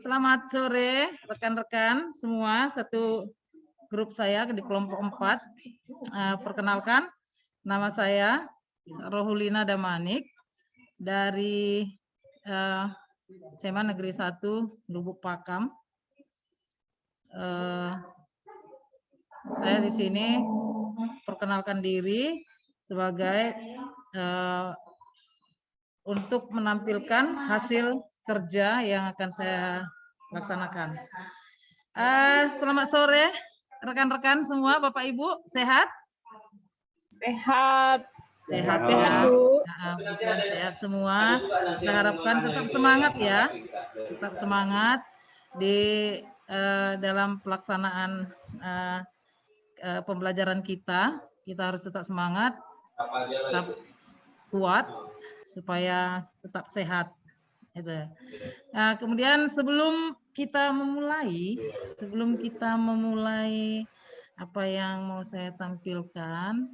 Selamat sore rekan-rekan semua, satu grup saya di kelompok 4. Perkenalkan, nama saya Rohulina Damanik dari SMA Negeri 1 Lubuk Pakam. Saya di sini perkenalkan diri sebagai untuk menampilkan hasil kerja yang akan saya laksanakan. Selamat sore rekan-rekan semua, Bapak Ibu, sehat? Sehat. Sehat, Bu. Sehat semua. Kita harapkan tetap semangat ya, tetap semangat di dalam pelaksanaan pembelajaran kita. Kita harus tetap semangat, tetap kuat supaya tetap sehat. Itu. Nah, kemudian sebelum kita memulai apa yang mau saya tampilkan,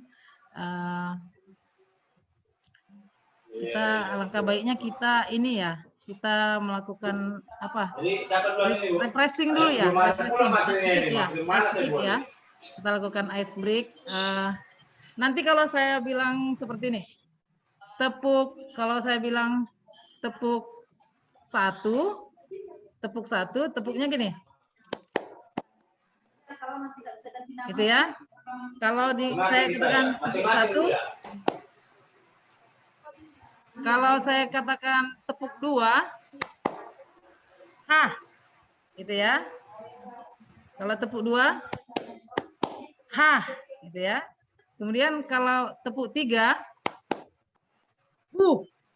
kita alangkah baiknya kita ini ya, kita melakukan apa? Refreshing dulu ya, refreshing ya. Kita lakukan ice break. Nanti kalau saya bilang seperti ini, kalau saya bilang tepuk satu, tepuknya gini. Gitu ya. Kalau saya katakan tepuk satu, kalau saya katakan tepuk dua, gitu ya. Kalau tepuk dua, gitu ya. Kemudian kalau tepuk tiga,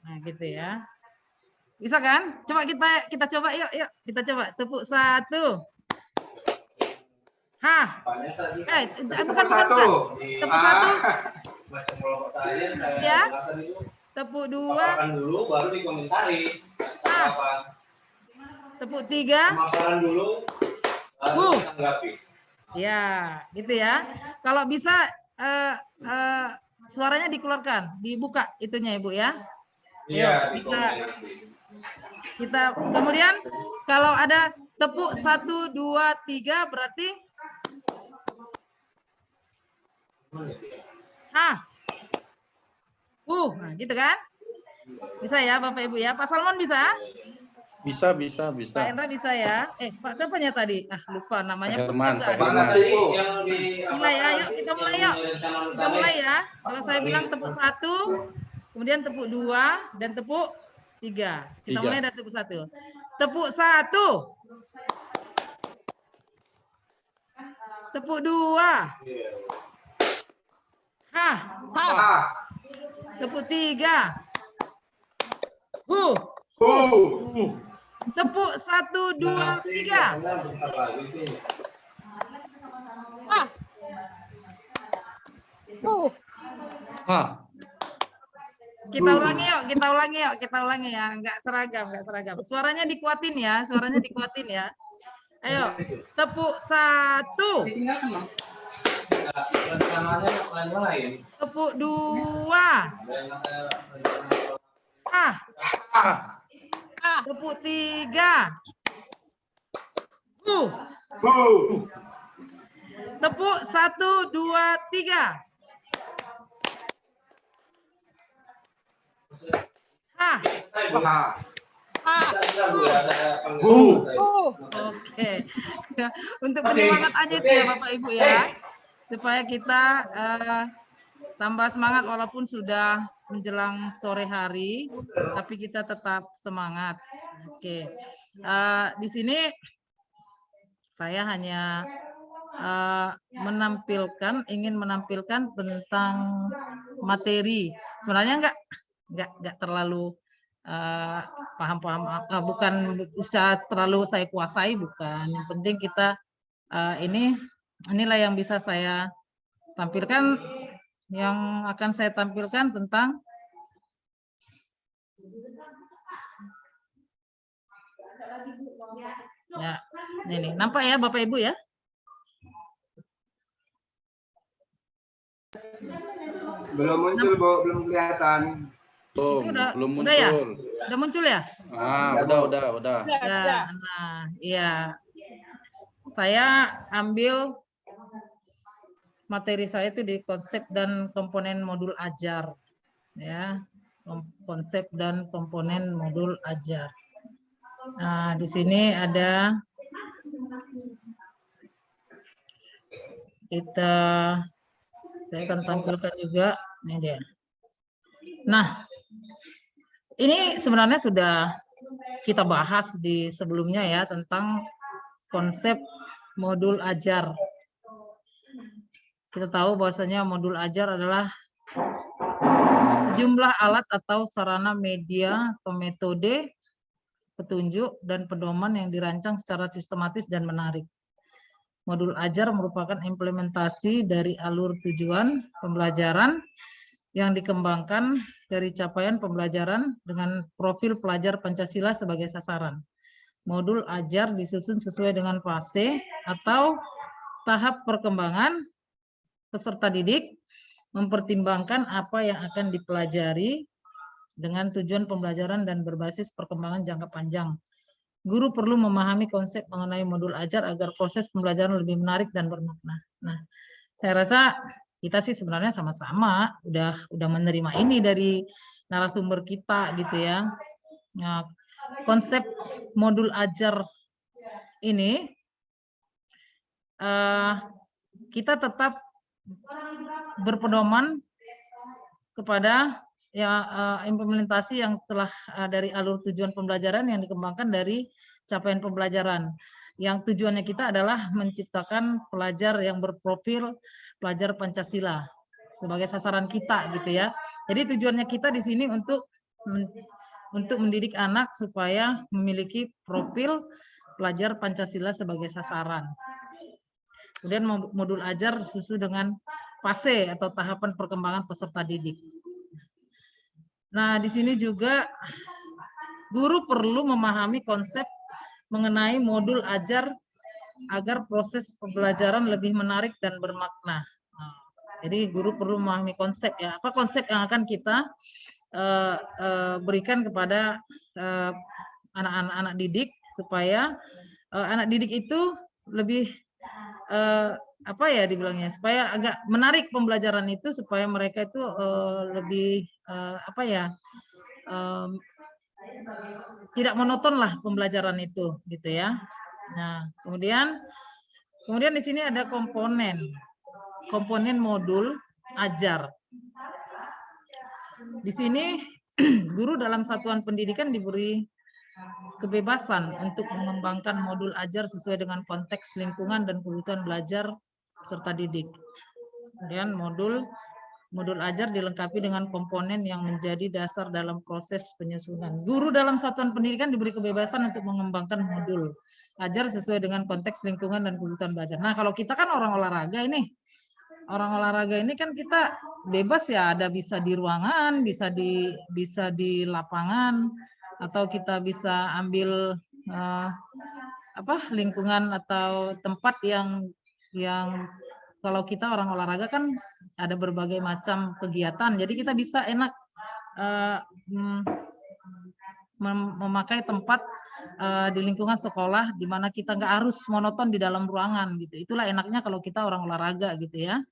nah gitu ya. Bisa kan? Coba kita coba yuk, kita coba tepuk satu. Bukan satu. Tepuk satu. Ya. Tepuk dua. Dulu baru dikomentari. Tepuk tiga. Pemaparan dulu baru ditanggapi. Ya, gitu ya. Kalau bisa suaranya dikeluarkan, dibuka itunya Ibu ya. Iya, kita kemudian kalau ada tepuk 1, 2, 3 berarti nah gitu kan? Bisa ya Bapak Ibu ya. Pak Salmon bisa? Bisa. Pak Endra bisa ya? Pak siapanya tadi? Lupa namanya. Pak Mulai ya, yuk kita mulai yuk. Kita mulai ya. Kalau saya bilang tepuk satu, kemudian tepuk dua dan tepuk tiga. Kita mulai dari tepuk satu. Tepuk satu. Tepuk dua. Tepuk tiga. Tepuk 1, 2, 3. Kita ulangi ya. Enggak seragam. Suaranya dikuatin ya, Ayo, tepuk satu. Tepuk dua. Tepuk tiga. Tepuk 1, 2, 3. Oke. Untuk penyemangat aja itu ya Bapak Ibu ya. Supaya kita tambah semangat walaupun sudah menjelang sore hari, tapi kita tetap semangat. Oke. Di sini saya hanya ingin menampilkan tentang materi. Sebenarnya enggak terlalu paham-paham, bukan bisa terlalu saya kuasai, bukan. Yang penting kita inilah yang bisa saya tampilkan, yang akan saya tampilkan tentang ya, ini nampak ya Bapak Ibu ya. Belum muncul, Bu. Belum kelihatan. Belum udah ya? muncul. Udah muncul ya? Udah. Nah, iya. Saya ambil materi saya itu di konsep dan komponen modul ajar. Ya, konsep dan komponen modul ajar. Nah, di sini ada saya akan tampilkan juga. Ini dia. Nah, ini sebenarnya sudah kita bahas di sebelumnya ya tentang konsep modul ajar. Kita tahu bahwasanya modul ajar adalah sejumlah alat atau sarana media atau metode, petunjuk, dan pedoman yang dirancang secara sistematis dan menarik. Modul ajar merupakan implementasi dari alur tujuan pembelajaran yang dikembangkan dari capaian pembelajaran dengan profil pelajar Pancasila sebagai sasaran. Modul ajar disusun sesuai dengan fase atau tahap perkembangan peserta didik, mempertimbangkan apa yang akan dipelajari dengan tujuan pembelajaran dan berbasis perkembangan jangka panjang. Guru perlu memahami konsep mengenai modul ajar agar proses pembelajaran lebih menarik dan bermakna. Nah, saya rasa kita sih sebenarnya sama-sama udah menerima ini dari narasumber kita gitu ya. Nah, konsep modul ajar ini kita tetap berpedoman kepada implementasi yang telah dari alur tujuan pembelajaran yang dikembangkan dari capaian pembelajaran. Yang tujuannya kita adalah menciptakan pelajar yang berprofil pelajar Pancasila sebagai sasaran kita gitu ya. Jadi tujuannya kita di sini untuk mendidik anak supaya memiliki profil pelajar Pancasila sebagai sasaran. Kemudian modul ajar sesuai dengan fase atau tahapan perkembangan peserta didik. Nah, di sini juga guru perlu memahami konsep mengenai modul ajar agar proses pembelajaran lebih menarik dan bermakna. Nah, jadi guru perlu memahami konsep ya. Apa konsep yang akan kita berikan kepada anak-anak didik supaya anak didik itu lebih apa ya dibilangnya, supaya agak menarik pembelajaran itu, supaya mereka itu lebih apa ya, tidak monoton lah pembelajaran itu gitu ya. Nah, kemudian di sini ada komponen modul ajar. Di sini guru dalam satuan pendidikan diberi kebebasan untuk mengembangkan modul ajar sesuai dengan konteks lingkungan dan kebutuhan belajar peserta didik. Kemudian modul ajar dilengkapi dengan komponen yang menjadi dasar dalam proses penyusunan. Guru dalam satuan pendidikan diberi kebebasan untuk mengembangkan modul ajar sesuai dengan konteks lingkungan dan kebutuhan belajar. Nah, kalau kita kan orang olahraga ini kan kita bebas ya, ada bisa di ruangan, bisa di lapangan, atau kita bisa ambil lingkungan atau tempat yang kalau kita orang olahraga kan ada berbagai macam kegiatan, jadi kita bisa enak memakai tempat di lingkungan sekolah di mana kita nggak harus monoton di dalam ruangan gitu. Itulah enaknya kalau kita orang olahraga gitu ya.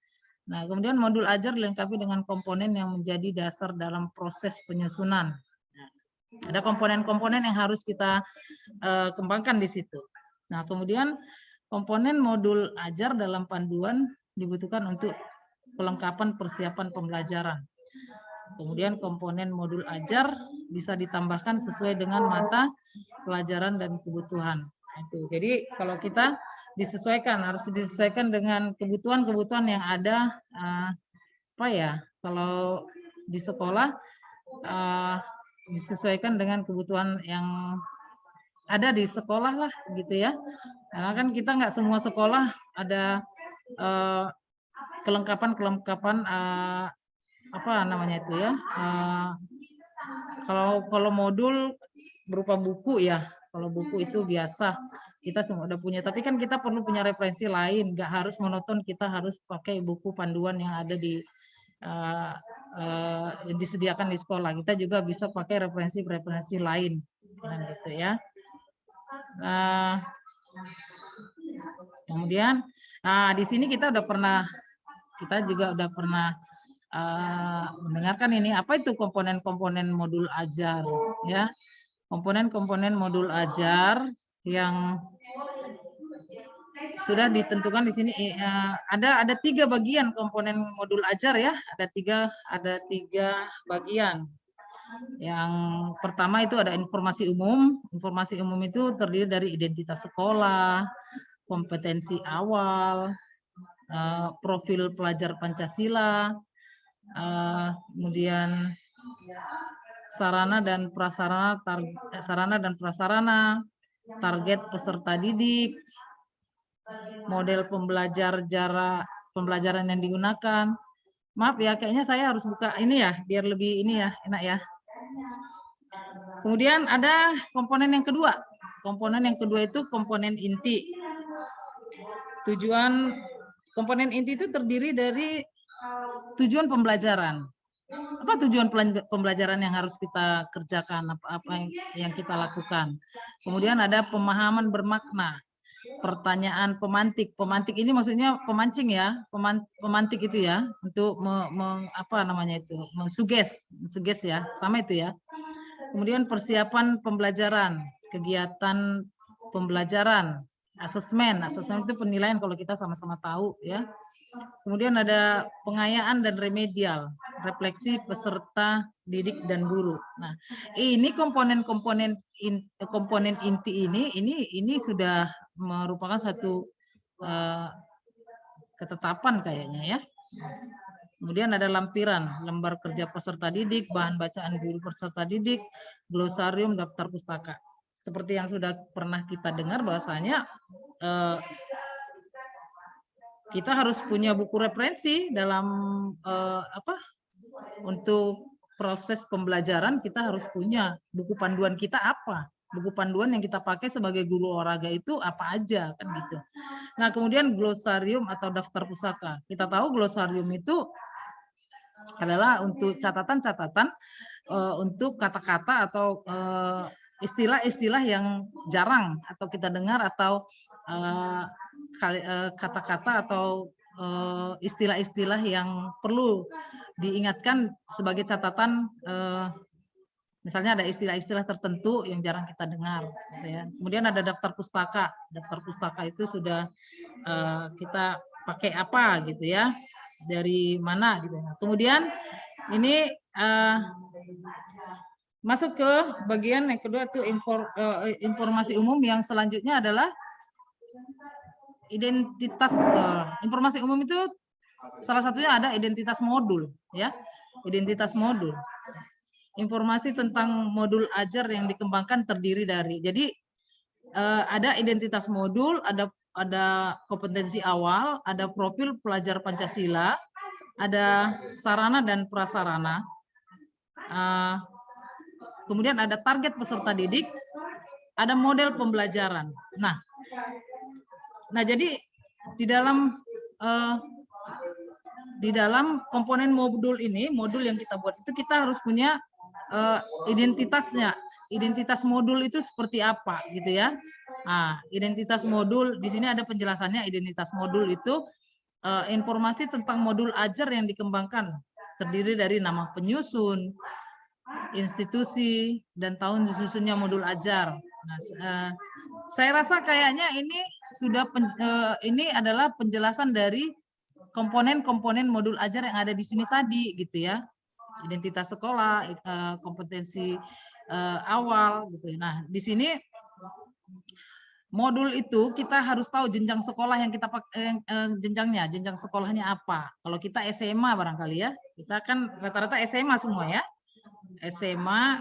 Nah, kemudian modul ajar dilengkapi dengan komponen yang menjadi dasar dalam proses penyusunan. Ada komponen-komponen yang harus kita kembangkan di situ. Nah, kemudian komponen modul ajar dalam panduan dibutuhkan untuk kelengkapan persiapan pembelajaran. Kemudian komponen modul ajar bisa ditambahkan sesuai dengan mata pelajaran dan kebutuhan. Itu. Jadi kalau kita harus disesuaikan dengan kebutuhan-kebutuhan yang ada. Kalau di sekolah disesuaikan dengan kebutuhan yang ada di sekolah lah gitu ya. Karena kan kita nggak semua sekolah ada kelengkapan apa namanya itu ya. Kalau modul berupa buku ya. Kalau buku itu biasa kita semua udah punya. Tapi kan kita perlu punya referensi lain. Nggak harus monoton kita harus pakai buku panduan yang ada di yang disediakan di sekolah. Kita juga bisa pakai referensi-referensi lain, gitu ya. Nah, kemudian, di sini kita juga udah pernah mendengarkan ini apa itu komponen-komponen modul ajar, ya. Komponen-komponen modul ajar yang sudah ditentukan di sini ada 3 bagian komponen modul ajar ya, ada tiga bagian. Yang pertama itu ada informasi umum. Informasi umum itu terdiri dari identitas sekolah, kompetensi awal, profil pelajar Pancasila, kemudian sarana dan prasarana, target peserta didik, model pembelajaran yang digunakan. Maaf ya, kayaknya saya harus buka ini ya, biar lebih ini ya, enak ya. Kemudian ada komponen yang kedua. Komponen yang kedua itu komponen inti. Komponen inti itu terdiri dari tujuan pembelajaran. Apa tujuan pembelajaran yang harus kita kerjakan, apa yang kita lakukan. Kemudian ada pemahaman bermakna, pertanyaan pemantik. Pemantik ini maksudnya pemancing ya, pemantik itu ya, untuk mensuges ya, sama itu ya. Kemudian persiapan pembelajaran, kegiatan pembelajaran, asesmen itu penilaian kalau kita sama-sama tahu ya. Kemudian ada pengayaan dan remedial, refleksi peserta didik dan guru. Nah, ini komponen inti ini sudah merupakan satu ketetapan kayaknya ya. Kemudian ada lampiran, lembar kerja peserta didik, bahan bacaan guru peserta didik, glosarium, daftar pustaka. Seperti yang sudah pernah kita dengar bahwasanya kita harus punya buku referensi dalam untuk proses pembelajaran. Kita harus punya buku panduan kita apa, buku panduan yang kita pakai sebagai guru olahraga itu apa aja kan gitu. Nah kemudian glosarium atau daftar pusaka. Kita tahu glosarium itu adalah untuk catatan-catatan untuk kata-kata atau istilah-istilah yang jarang atau kita dengar atau kata-kata atau istilah-istilah yang perlu diingatkan sebagai catatan, misalnya ada istilah-istilah tertentu yang jarang kita dengar. Gitu ya. Kemudian ada daftar pustaka. Daftar pustaka itu sudah kita pakai apa gitu ya, dari mana gitu. Kemudian ini masuk ke bagian yang kedua itu informasi umum. Yang selanjutnya adalah identitas. Informasi umum itu salah satunya ada identitas modul ya, identitas modul. Informasi tentang modul ajar yang dikembangkan terdiri dari, jadi ada identitas modul, ada kompetensi awal, ada profil pelajar Pancasila, ada sarana dan prasarana, kemudian ada target peserta didik, ada model pembelajaran. Nah jadi di dalam komponen modul ini, modul yang kita buat itu kita harus punya identitasnya. Identitas modul itu seperti apa gitu ya. Nah, identitas modul di sini ada penjelasannya. Identitas modul itu informasi tentang modul ajar yang dikembangkan, terdiri dari nama penyusun, institusi, dan tahun disusunnya modul ajar. Nah, saya rasa kayaknya ini sudah ini adalah penjelasan dari komponen-komponen modul ajar yang ada di sini tadi gitu ya. Identitas sekolah, kompetensi awal gitu. Nah, di sini modul itu kita harus tahu jenjang sekolah yang kita pakai, jenjang sekolahnya apa. Kalau kita SMA barangkali ya, kita kan rata-rata SMA semua ya. SMA,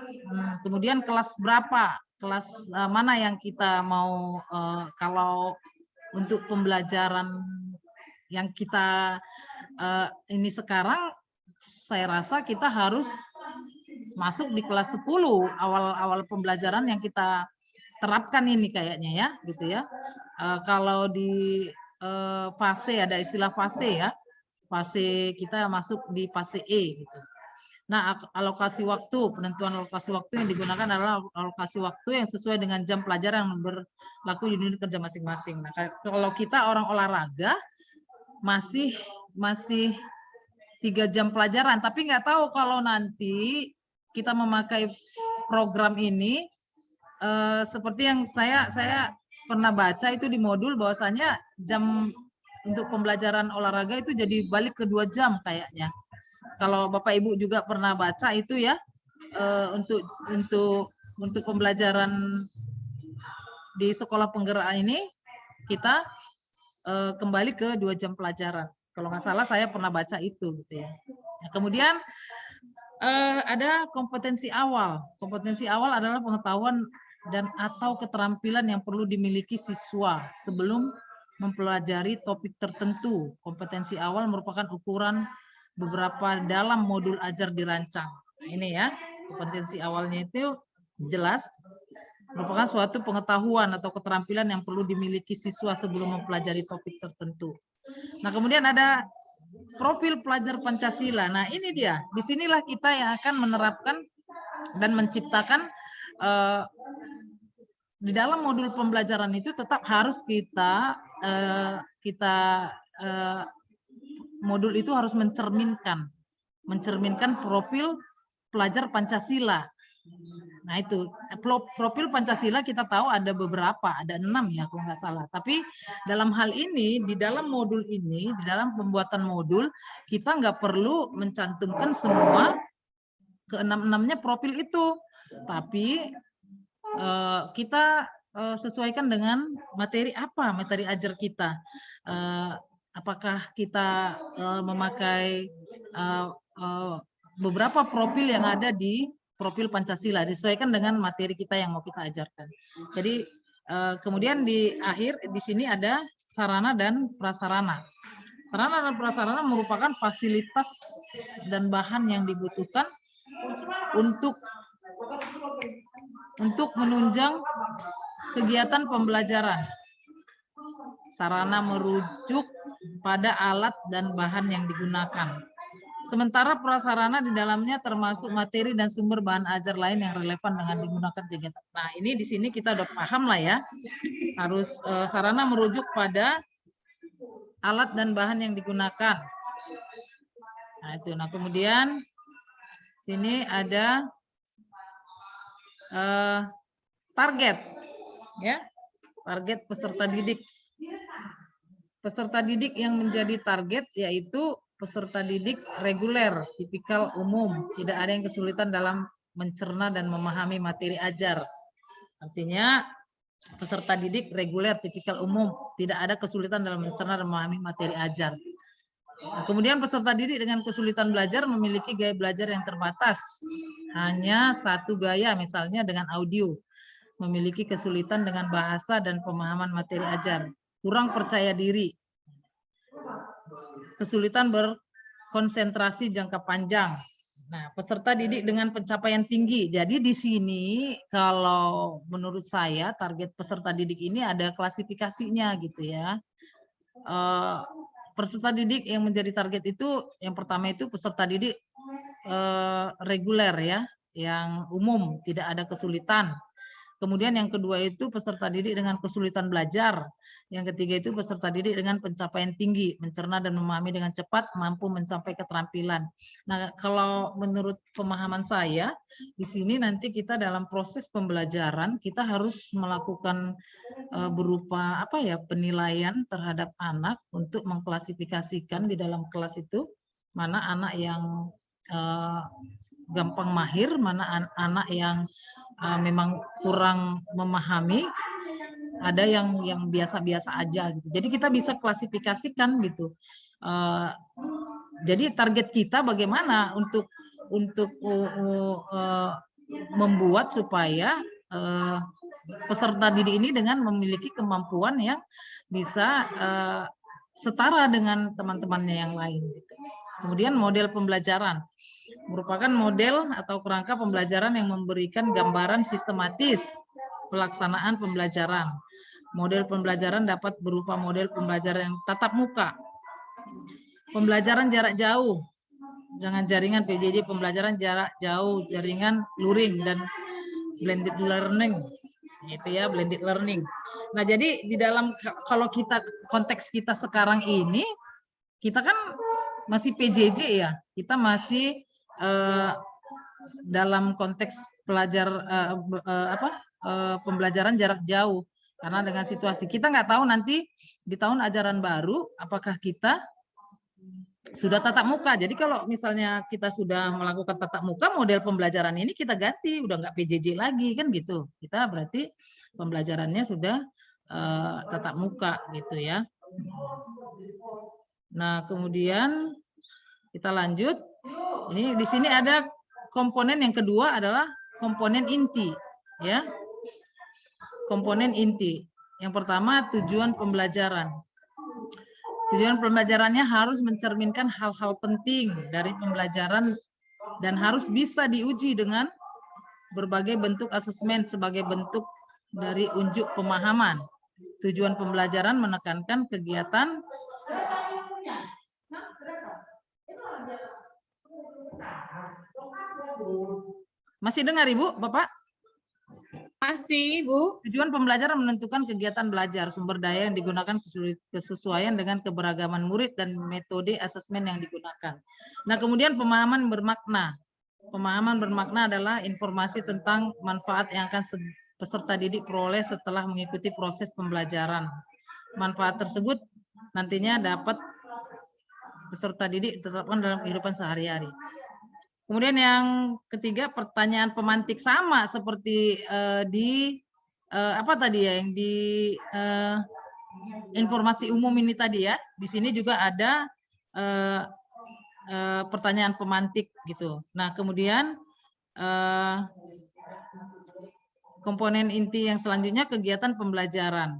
kemudian kelas berapa, kelas mana yang kita mau, kalau untuk pembelajaran yang kita ini sekarang, saya rasa kita harus masuk di kelas 10, awal pembelajaran yang kita terapkan ini kayaknya ya, gitu ya. Kalau di fase, ada istilah fase ya, fase kita masuk di fase E gitu. Nah, alokasi waktu, penentuan alokasi waktu yang digunakan adalah alokasi waktu yang sesuai dengan jam pelajaran yang berlaku di unit kerja masing-masing. Nah, kalau kita orang olahraga masih 3 jam pelajaran, tapi nggak tahu kalau nanti kita memakai program ini seperti yang saya pernah baca itu di modul bahwasanya jam untuk pembelajaran olahraga itu jadi balik ke 2 jam kayaknya. Kalau Bapak Ibu juga pernah baca itu ya, untuk pembelajaran di sekolah penggerak ini kita kembali ke 2 jam pelajaran. Kalau nggak salah saya pernah baca itu gitu ya. Nah, kemudian ada kompetensi awal. Kompetensi awal adalah pengetahuan dan atau keterampilan yang perlu dimiliki siswa sebelum mempelajari topik tertentu. Kompetensi awal merupakan ukuran beberapa dalam modul ajar dirancang. Nah, ini ya, kompetensi awalnya itu jelas merupakan suatu pengetahuan atau keterampilan yang perlu dimiliki siswa sebelum mempelajari topik tertentu. Nah, kemudian ada profil pelajar Pancasila. Nah, ini dia. Disinilah kita yang akan menerapkan dan menciptakan di dalam modul pembelajaran itu tetap harus kita modul itu harus mencerminkan profil pelajar Pancasila. Nah, itu profil Pancasila kita tahu ada beberapa, ada 6 ya kalau nggak salah. Tapi dalam hal ini, di dalam modul ini, di dalam pembuatan modul, kita nggak perlu mencantumkan semua ke-6-6-nya profil itu. Tapi kita sesuaikan dengan materi apa, materi ajar kita. Apakah kita memakai beberapa profil yang ada di profil Pancasila, disesuaikan dengan materi kita yang mau kita ajarkan. Jadi kemudian di akhir di sini ada sarana dan prasarana. Sarana dan prasarana merupakan fasilitas dan bahan yang dibutuhkan untuk menunjang kegiatan pembelajaran. Sarana merujuk pada alat dan bahan yang digunakan. Sementara prasarana di dalamnya termasuk materi dan sumber bahan ajar lain yang relevan dengan digunakan kegiatan. Nah, ini di sini kita udah paham lah ya. Harus sarana merujuk pada alat dan bahan yang digunakan. Nah, itu. Nah, kemudian sini ada target ya. Target peserta didik. Peserta didik yang menjadi target yaitu peserta didik reguler, tipikal umum, tidak ada yang kesulitan dalam mencerna dan memahami materi ajar. Artinya peserta didik reguler, tipikal umum, tidak ada kesulitan dalam mencerna dan memahami materi ajar. Nah, kemudian peserta didik dengan kesulitan belajar memiliki gaya belajar yang terbatas. Hanya satu gaya, misalnya dengan audio. Memiliki kesulitan dengan bahasa dan pemahaman materi ajar. Kurang percaya diri. Kesulitan berkonsentrasi jangka panjang. Nah, peserta didik dengan pencapaian tinggi. Jadi di sini kalau menurut saya target peserta didik ini ada klasifikasinya gitu ya. Peserta didik yang menjadi target itu yang pertama itu peserta didik reguler ya, yang umum, tidak ada kesulitan. Kemudian yang kedua itu peserta didik dengan kesulitan belajar. Yang ketiga itu peserta didik dengan pencapaian tinggi, mencerna dan memahami dengan cepat, mampu mencapai keterampilan. Nah, kalau menurut pemahaman saya, di sini nanti kita dalam proses pembelajaran, kita harus melakukan berupa apa ya, penilaian terhadap anak untuk mengklasifikasikan di dalam kelas itu, mana anak yang gampang mahir, mana anak yang memang kurang memahami, ada yang biasa-biasa aja gitu. Jadi kita bisa klasifikasikan gitu. Jadi target kita bagaimana untuk membuat supaya peserta didik ini dengan memiliki kemampuan yang bisa setara dengan teman-temannya yang lain. Gitu. Kemudian model pembelajaran merupakan model atau kerangka pembelajaran yang memberikan gambaran sistematis pelaksanaan pembelajaran. Model pembelajaran dapat berupa model pembelajaran yang tatap muka, pembelajaran jarak jauh, Jangan jaringan PJJ pembelajaran jarak jauh, jaringan luring dan blended learning. Itu ya, blended learning. Nah, jadi di dalam kalau kita konteks kita sekarang ini, kita kan masih PJJ ya. Kita masih dalam konteks pembelajaran jarak jauh. Karena dengan situasi kita nggak tahu nanti di tahun ajaran baru apakah kita sudah tatap muka. Jadi kalau misalnya kita sudah melakukan tatap muka, model pembelajaran ini kita ganti, udah nggak PJJ lagi kan gitu. Kita berarti pembelajarannya sudah tatap muka gitu ya. Nah, kemudian kita lanjut. Ini di sini ada komponen yang kedua adalah komponen inti ya. Komponen inti. Yang pertama tujuan pembelajaran. Tujuan pembelajarannya harus mencerminkan hal-hal penting dari pembelajaran dan harus bisa diuji dengan berbagai bentuk asesmen sebagai bentuk dari unjuk pemahaman. Tujuan pembelajaran menekankan kegiatan Masih dengar Ibu, Bapak? Masih, Bu. Tujuan pembelajaran menentukan kegiatan belajar, sumber daya yang digunakan kesesuaian dengan keberagaman murid dan metode asesmen yang digunakan. Nah, kemudian pemahaman bermakna. Pemahaman bermakna adalah informasi tentang manfaat yang akan peserta didik peroleh setelah mengikuti proses pembelajaran. Manfaat tersebut nantinya dapat peserta didik ditetapkan dalam kehidupan sehari-hari. Kemudian yang ketiga, pertanyaan pemantik sama seperti apa tadi ya, yang di informasi umum ini tadi ya. Di sini juga ada pertanyaan pemantik gitu. Nah, kemudian komponen inti yang selanjutnya kegiatan pembelajaran.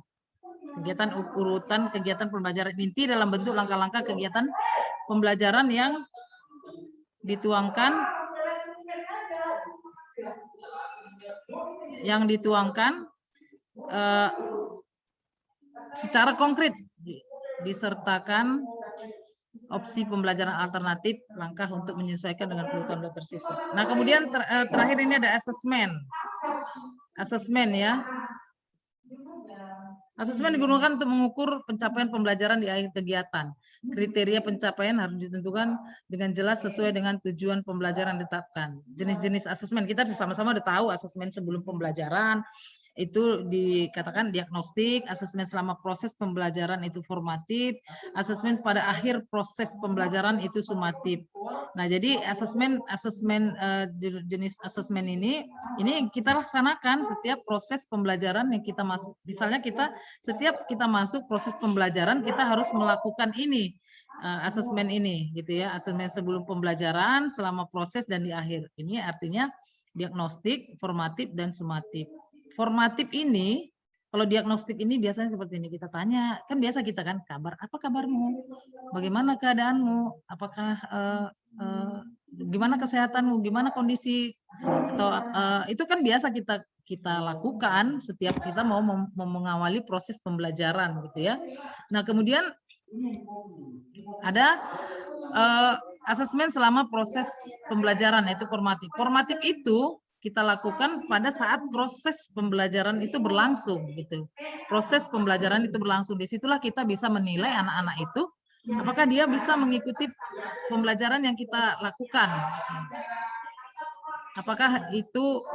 Kegiatan urutan kegiatan pembelajaran inti dalam bentuk langkah-langkah kegiatan pembelajaran yang dituangkan secara konkret disertakan opsi pembelajaran alternatif, langkah untuk menyesuaikan dengan kebutuhan dokter siswa. Nah, kemudian terakhir ini ada asesmen. Asesmen ya. Asesmen digunakan untuk mengukur pencapaian pembelajaran di akhir kegiatan. Kriteria pencapaian harus ditentukan dengan jelas sesuai dengan tujuan pembelajaran ditetapkan. Jenis-jenis asesmen kita sama-sama udah tahu asesmen sebelum pembelajaran itu dikatakan diagnostik, asesmen selama proses pembelajaran itu formatif, asesmen pada akhir proses pembelajaran itu sumatif. Nah, jadi jenis asesmen ini kita laksanakan setiap proses pembelajaran yang kita masuk. Misalnya setiap kita masuk proses pembelajaran kita harus melakukan ini. Asesmen ini gitu ya, asesmen sebelum pembelajaran, selama proses dan di akhir. Ini artinya diagnostik, formatif dan sumatif. Formatif ini, kalau diagnostik ini biasanya seperti ini, kita tanya, kan biasa kita kan, apa kabarmu? Bagaimana keadaanmu? Apakah gimana kesehatanmu? Gimana kondisi? Atau itu kan biasa kita lakukan setiap kita mau mengawali proses pembelajaran gitu ya. Nah, kemudian ada asesmen selama proses pembelajaran, yaitu formatif. Formatif itu kita lakukan pada saat proses pembelajaran itu berlangsung gitu. Proses pembelajaran itu berlangsung, disitulah kita bisa menilai anak-anak itu apakah dia bisa mengikuti pembelajaran yang kita lakukan. Apakah itu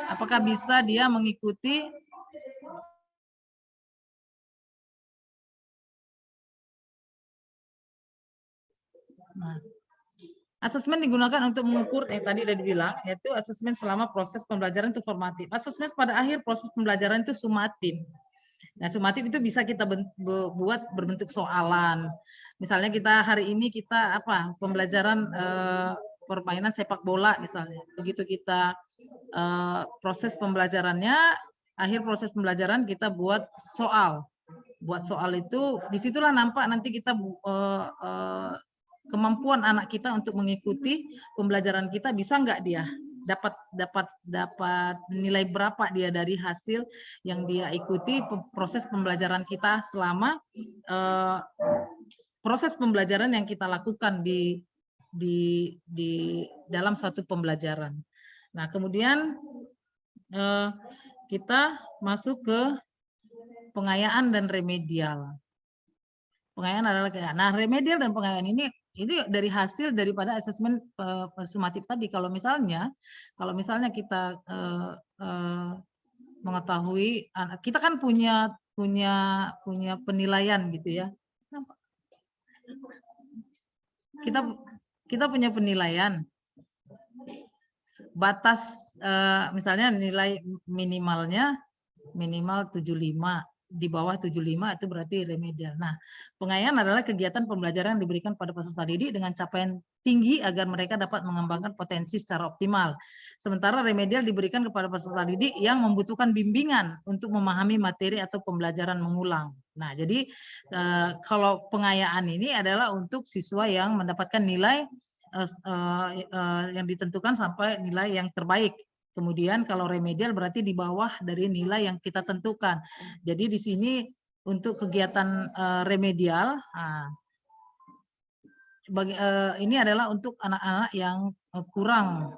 apakah bisa dia mengikuti asesmen digunakan untuk mengukur tadi udah dibilang, yaitu asesmen selama proses pembelajaran itu formatif. Asesmen pada akhir proses pembelajaran itu sumatif. Nah, sumatif itu bisa kita buat berbentuk soalan. Misalnya hari ini kita pembelajaran permainan sepak bola misalnya. Begitu kita proses pembelajarannya, akhir proses pembelajaran kita buat soal. Buat soal itu, disitulah nampak nanti kita kemampuan anak kita untuk mengikuti pembelajaran kita, bisa nggak dia dapat nilai berapa dia dari hasil yang dia ikuti proses pembelajaran kita selama proses pembelajaran yang kita lakukan di di dalam satu pembelajaran. Nah, kemudian kita masuk ke pengayaan dan remedial. Pengayaan adalah nah, remedial dan pengayaan ini dari hasil daripada asesmen sumatif tadi. Kalau misalnya kita mengetahui, kita kan punya penilaian gitu ya. Kita punya penilaian batas, misalnya nilai minimalnya minimal 75, di bawah 75 itu berarti remedial. Nah, pengayaan adalah kegiatan pembelajaran yang diberikan pada peserta didik dengan capaian tinggi agar mereka dapat mengembangkan potensi secara optimal. Sementara remedial diberikan kepada peserta didik yang membutuhkan bimbingan untuk memahami materi atau pembelajaran mengulang. Nah, jadi kalau pengayaan ini adalah untuk siswa yang mendapatkan nilai yang ditentukan sampai nilai yang terbaik. Kemudian kalau remedial berarti di bawah dari nilai yang kita tentukan. Jadi di sini untuk kegiatan remedial, ini adalah untuk anak-anak yang kurang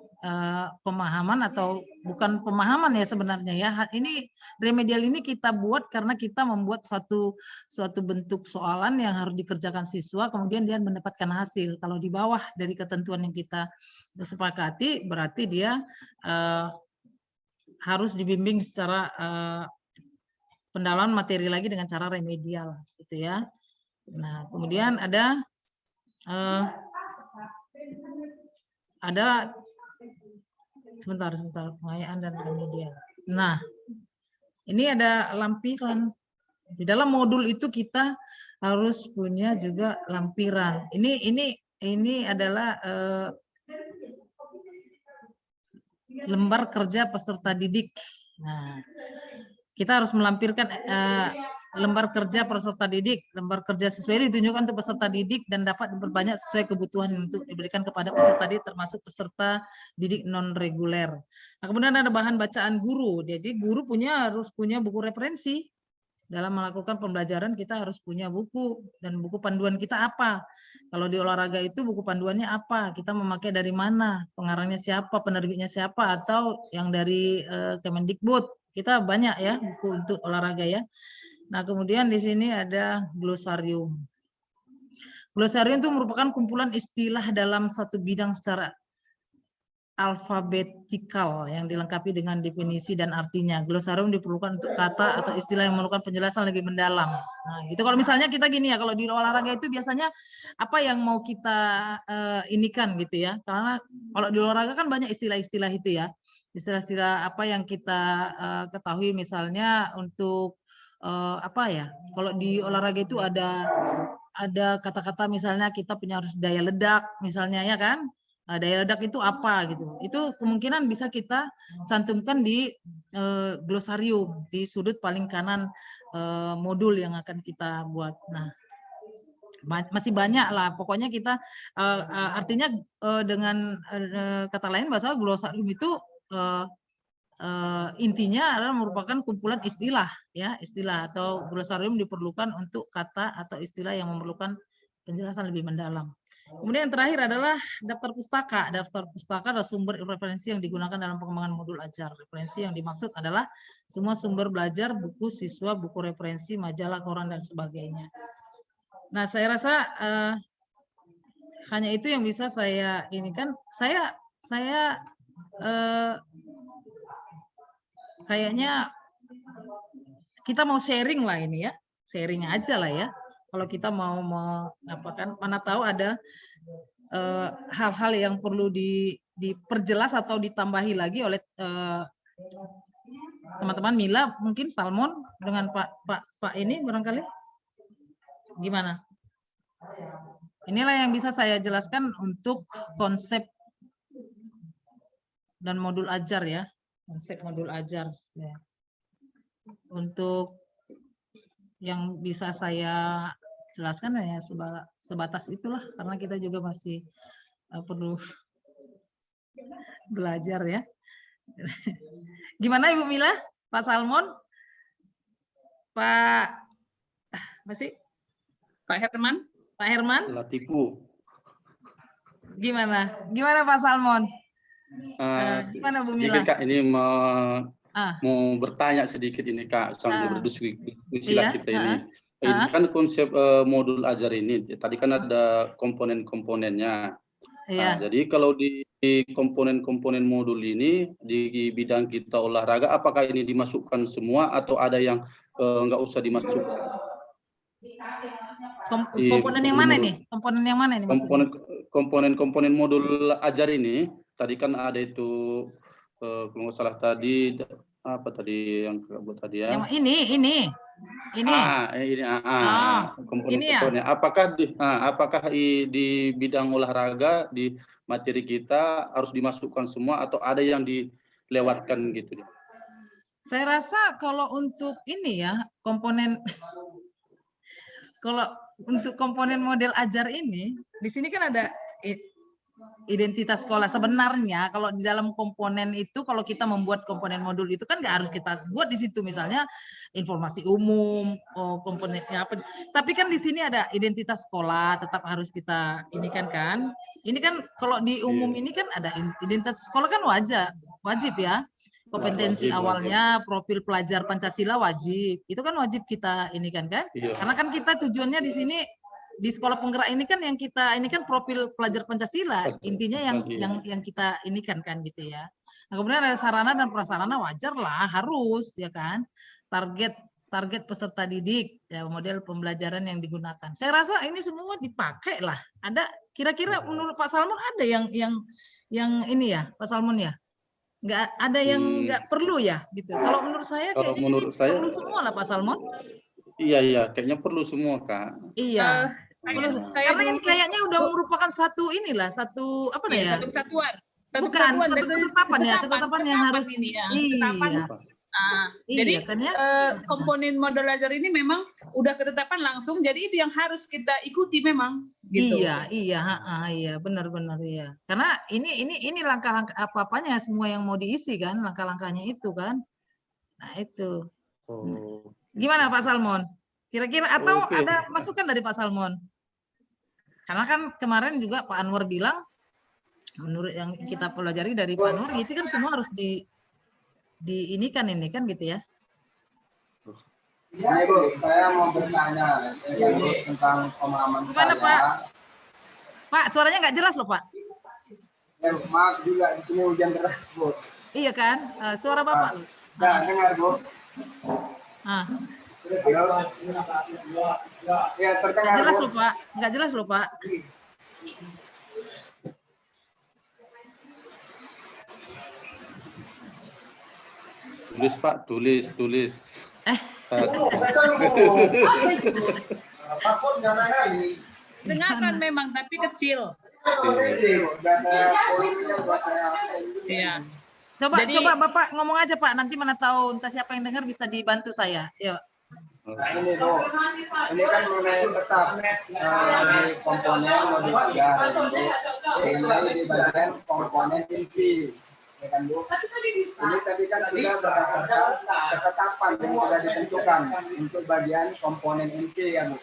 pemahaman atau bukan pemahaman ya sebenarnya ya. Ini remedial ini kita buat karena kita membuat suatu bentuk soalan yang harus dikerjakan siswa, kemudian dia mendapatkan hasil. Kalau di bawah dari ketentuan yang kita sepakati, berarti dia harus dibimbing secara pendalaman materi lagi dengan cara remedial, gitu ya. Nah, kemudian ada sebentar pengayaan dan remedial. Nah, ini ada lampiran. Di dalam modul itu kita harus punya juga lampiran. Ini adalah lembar kerja peserta didik. Nah, kita harus melampirkan lembar kerja peserta didik, lembar kerja sesuai ditunjukkan untuk peserta didik dan dapat diperbanyak sesuai kebutuhan untuk diberikan kepada peserta didik termasuk peserta didik non reguler. Nah, kemudian ada bahan bacaan guru. Jadi guru harus punya buku referensi. Dalam melakukan pembelajaran kita harus punya buku, dan buku panduan kita apa. Kalau di olahraga itu buku panduannya apa, kita memakai dari mana, pengarangnya siapa, penerbitnya siapa, atau yang dari Kemendikbud. Kita banyak ya buku untuk olahraga ya. Nah, kemudian di sini ada glosarium. Glosarium itu merupakan kumpulan istilah dalam satu bidang secara alfabetikal yang dilengkapi dengan definisi dan artinya. Glosarium diperlukan untuk kata atau istilah yang memerlukan penjelasan lebih mendalam. Nah, itu kalau misalnya kita gini ya, kalau di olahraga itu biasanya apa yang mau kita inikan gitu ya. Karena kalau di olahraga kan banyak istilah-istilah itu ya. Istilah-istilah apa yang kita ketahui, misalnya untuk apa ya? Kalau di olahraga itu ada kata-kata, misalnya kita punya harus daya ledak misalnya ya kan. Daya ledak itu apa gitu. Itu kemungkinan bisa kita cantumkan di glosarium di sudut paling kanan modul yang akan kita buat. Nah, masih banyak lah. Pokoknya kita artinya dengan kata lain bahasa glosarium itu intinya adalah merupakan kumpulan istilah ya, istilah atau glosarium diperlukan untuk kata atau istilah yang memerlukan penjelasan lebih mendalam. Kemudian yang terakhir adalah daftar pustaka. Daftar pustaka adalah sumber referensi yang digunakan dalam pengembangan modul ajar. Referensi yang dimaksud adalah semua sumber belajar, buku siswa, buku referensi, majalah, koran, dan sebagainya. Nah, saya rasa hanya itu yang bisa saya ini kan. Saya kayaknya kita mau sharing lah ini ya. Sharing aja lah ya. Kalau kita mau mengapakan, mana tahu ada hal-hal yang perlu diperjelas atau ditambahi lagi oleh teman-teman Mila, mungkin Salmon dengan Pak ini barangkali gimana? Inilah yang bisa saya jelaskan untuk konsep dan modul ajar ya, konsep modul ajar ya. Untuk yang bisa saya jelaskan ya sebatas itulah, karena kita juga masih perlu belajar ya. Gimana Ibu Mila, Pak Salmon, Pak masih Pak Herman? Pak Herman? Latifu. Gimana? Gimana Pak Salmon? Gimana Bu Mila? Sedikit Kak, ini mau Ah, bertanya sedikit ini Kak, sambil berdiskusi iya, kita ini. Ini kan konsep modul ajar ini, tadi kan ada komponen-komponennya. iya. Nah, jadi kalau di komponen-komponen modul ini di bidang kita olahraga, apakah ini dimasukkan semua atau ada yang nggak usah dimasukkan? Komponen yang mana nih? Komponen yang mana ini maksudnya? Komponen modul ajar ini, tadi kan ada itu kalau nggak salah tadi apa tadi yang buat tadi ya? Yang ini. Komponen-komponennya. Apakah di bidang olahraga di materi kita harus dimasukkan semua atau ada yang dilewatkan gitu? Saya rasa kalau untuk ini ya komponen kalau untuk komponen model ajar ini di sini kan ada identitas sekolah. Sebenarnya kalau di dalam komponen itu, kalau kita membuat komponen modul itu kan nggak harus kita buat di situ, misalnya informasi umum, komponennya apa. Tapi kan di sini ada identitas sekolah, tetap harus kita ini kan. Ini kan kalau di umum ini kan ada identitas sekolah kan wajib ya. Kompetensi awalnya, profil pelajar Pancasila wajib. Itu kan wajib kita ini kan. Karena kan kita tujuannya di sini di sekolah penggerak ini kan yang kita ini kan profil pelajar Pancasila, intinya yang kita ini kan gitu ya. Nah, kemudian ada sarana dan prasarana, wajar lah, harus ya kan. Target peserta didik, ya, model pembelajaran yang digunakan. Saya rasa ini semua dipakai lah. Ada kira-kira menurut Pak Salmon ada yang ini ya, Pak Salmon ya? Nggak ada yang nggak perlu ya gitu. Kalau menurut saya kayaknya perlu semua lah Pak Salmon. Iya, kayaknya perlu semua Kak. Iya. Karena ini kayaknya udah merupakan satu inilah, satu apa ya? Satu kesatuan. Satu ketetapan yang harus ini ya. Iya. Jadi kan ya? komponen modul ajar ini memang udah ketetapan langsung, jadi itu yang harus kita ikuti memang. Gitu. Iya, benar-benar iya. Karena ini langkah-langkah apa-apanya semua yang mau diisi kan, langkah-langkahnya itu kan. Nah itu. Gimana Pak Salmon? Kira-kira atau ada masukan dari Pak Salmon? Karena kan kemarin juga Pak Anwar bilang, menurut yang kita pelajari dari Pak Anwar, itu kan semua harus ini kan gitu ya. Ini Bu, saya mau bertanya tentang pemahaman Gimana, saya. Pak? Pak, suaranya nggak jelas loh Pak. Maaf juga di sini hujan deras Bu. Iya kan, suara Bapak. Nggak dengar Bu. Ya, terdengar. Nggak jelas loh Pak, nggak jelas loh Pak. Tulis Pak, tulis. Dengarkan memang, tapi kecil. Iya. Coba Bapak ngomong aja Pak, nanti mana tahu entah siapa yang dengar bisa dibantu saya. Yuk. Ini Bu, ini kan mengenai tetap komponen modul ajar, ini di bagian komponen inti. Ya kan Bu? Ini tadi kan sudah berdasarkan ketetapan yang sudah ditentukan untuk bagian komponen inti ya Bu.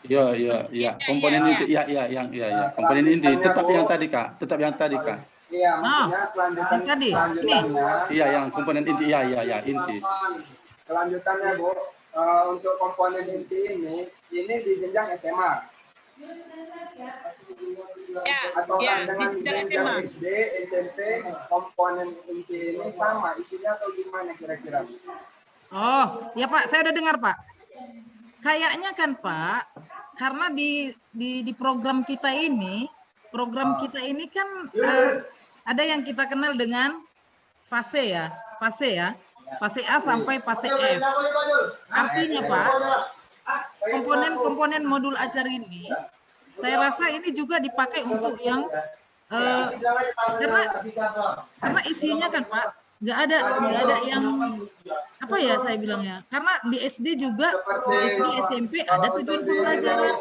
Iya. Komponen inti, iya. Komponen inti tetap yang tadi Kak. Iya, maksudnya kelanjutannya. Iya, yang komponen inti, iya, inti. Kelanjutannya Bu, untuk komponen inti ini di jenjang SMA. Atau dengan jenjang SD, SMP, komponen inti ini sama isinya atau gimana kira-kira? Oh, ya Pak, saya udah dengar Pak. Kayaknya kan Pak, karena di program kita ini kan ada yang kita kenal dengan fase A sampai fase F. Artinya Pak, komponen modul ajar ini, saya rasa ini juga dipakai untuk yang karena isinya kan Pak, nggak ada yang apa ya saya bilangnya, karena di SD juga, SD SMP ada tujuan pembelajaran,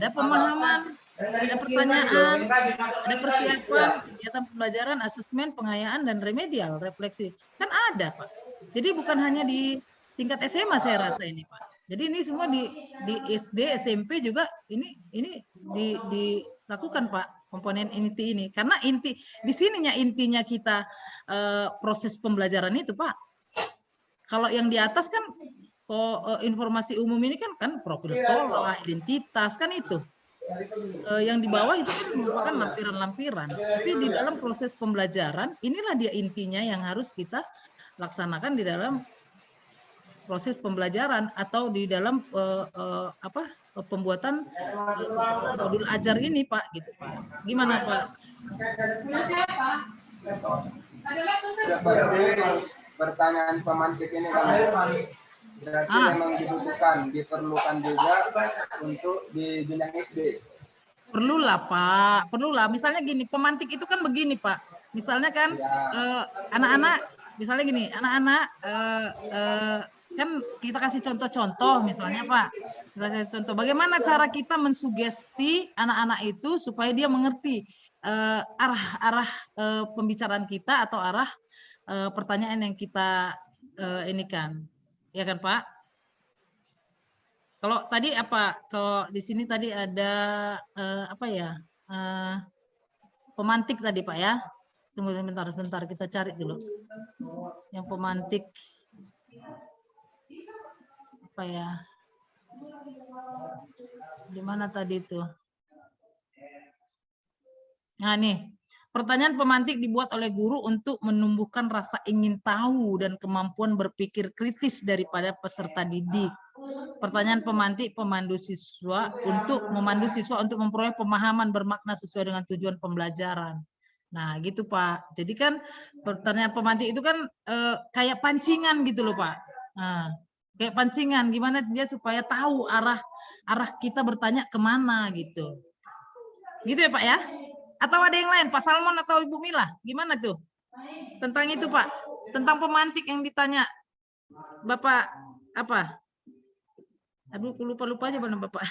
ada pemahaman, ada pertanyaan, ada persiapan, kegiatan pembelajaran, asesmen, pengayaan, dan remedial, refleksi. Kan ada, Pak. Jadi bukan hanya di tingkat SMA saya rasa ini, Pak. Jadi ini semua di SD, SMP juga ini dilakukan Pak, komponen inti ini. Karena inti di sininya intinya kita proses pembelajaran itu Pak. Kalau yang di atas kan informasi umum ini kan profil sekolah, identitas kan itu. Yang di bawah itu kan merupakan lampiran-lampiran. Tapi di dalam proses pembelajaran inilah dia intinya yang harus kita laksanakan di dalam proses pembelajaran atau di dalam pembuatan modul ajar ini Pak, gitu Pak. Gimana Pak? Seperti pertanyaan pemantik ini kan berarti memang diperlukan juga untuk di jenjang SD. Perlulah Pak, perlulah. Misalnya gini, pemantik itu kan begini Pak. Misalnya kan anak-anak, misalnya gini, anak-anak kan kita kasih contoh-contoh misalnya Pak. Kita kasih contoh bagaimana cara kita mensugesti anak-anak itu supaya dia mengerti arah pembicaraan kita atau arah pertanyaan yang kita ini kan. Ya kan Pak? Kalau tadi apa? Kalau di sini tadi ada pemantik tadi Pak ya. Tunggu sebentar kita cari dulu. Yang pemantik apa ya? Di mana tadi itu? Nah nih, pertanyaan pemantik dibuat oleh guru untuk menumbuhkan rasa ingin tahu dan kemampuan berpikir kritis daripada peserta didik. Pertanyaan pemantik memandu siswa untuk memperoleh pemahaman bermakna sesuai dengan tujuan pembelajaran. Nah, gitu Pak. Jadi kan pertanyaan pemantik itu kan kayak pancingan gitu loh Pak. Nah, kayak pancingan gimana dia supaya tahu arah kita bertanya kemana gitu. Gitu ya Pak ya? Atau ada yang lain, Pak Salmon atau Ibu Mila? Gimana tuh? Tentang itu Pak. Tentang pemantik yang ditanya Bapak apa? Aduh, lupa aja mana Bapak.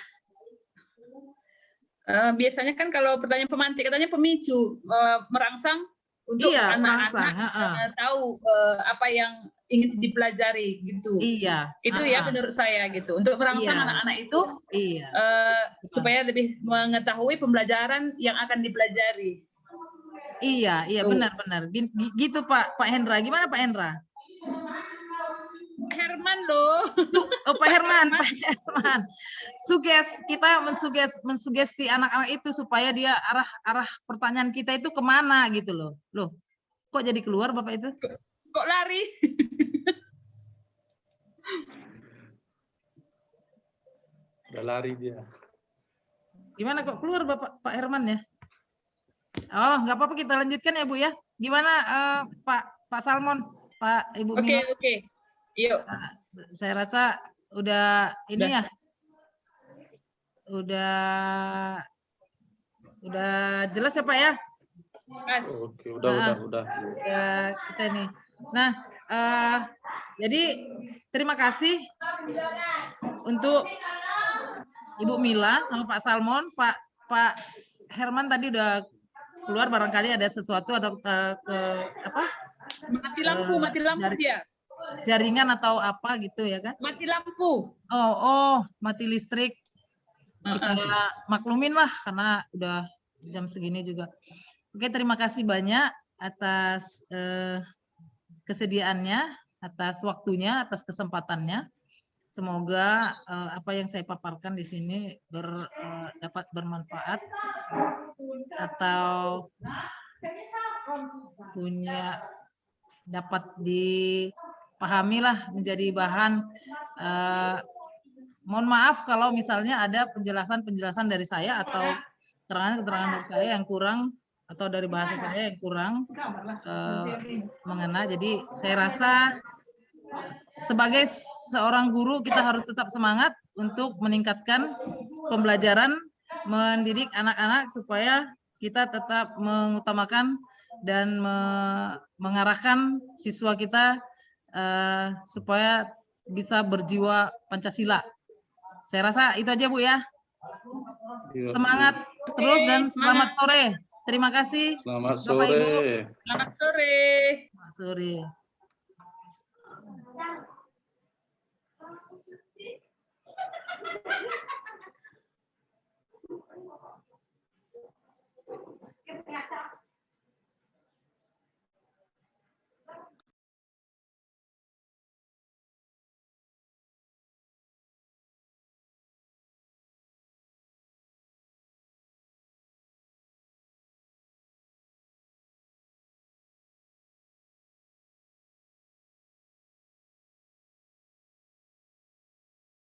Biasanya kan kalau pertanyaan pemantik katanya pemicu, merangsang untuk anak-anak tahu apa yang ingin dipelajari gitu. Iya. Itu ya menurut saya gitu. Untuk merangsang anak-anak itu supaya lebih mengetahui pembelajaran yang akan dipelajari. Iya, benar-benar. Gitu Pak Hendra. Gimana Pak Hendra? Herman loh. Oh Pak Herman. Kita mensugesti anak-anak itu supaya dia arah pertanyaan kita itu kemana gitu loh. Loh, kok jadi keluar Bapak itu? Kok lari? Udah lari dia. Gimana kok keluar Pak Herman ya? Oh, nggak apa-apa kita lanjutkan ya Bu ya. Gimana Pak Salmon, Pak Ibu Mila? Oke. Yuk. Saya rasa udah ini ya. Udah jelas ya Pak ya? Oke, udah. Ya, kita ini. Nah, jadi terima kasih untuk Ibu Mila sama Pak Salmon, Pak Herman tadi udah keluar, barangkali ada sesuatu atau mati lampu dia. Jaringan atau apa gitu ya kan? Mati lampu. Oh, mati listrik. Kita maklumin lah karena udah jam segini juga. Oke, terima kasih banyak atas kesediaannya, atas waktunya, atas kesempatannya. Semoga apa yang saya paparkan di sini dapat bermanfaat atau dapat dipahami lah, menjadi bahan. Mohon maaf kalau misalnya ada penjelasan dari saya atau keterangan dari saya yang kurang atau dari bahasa saya yang kurang mengena. Jadi saya rasa sebagai seorang guru kita harus tetap semangat untuk meningkatkan pembelajaran, mendidik anak-anak supaya kita tetap mengutamakan dan mengarahkan siswa kita supaya bisa berjiwa Pancasila. Saya rasa itu aja Bu ya. Semangat terus dan selamat sore. Terima kasih. Selamat sore. Bapak, Ibu. Selamat sore. Selamat sore.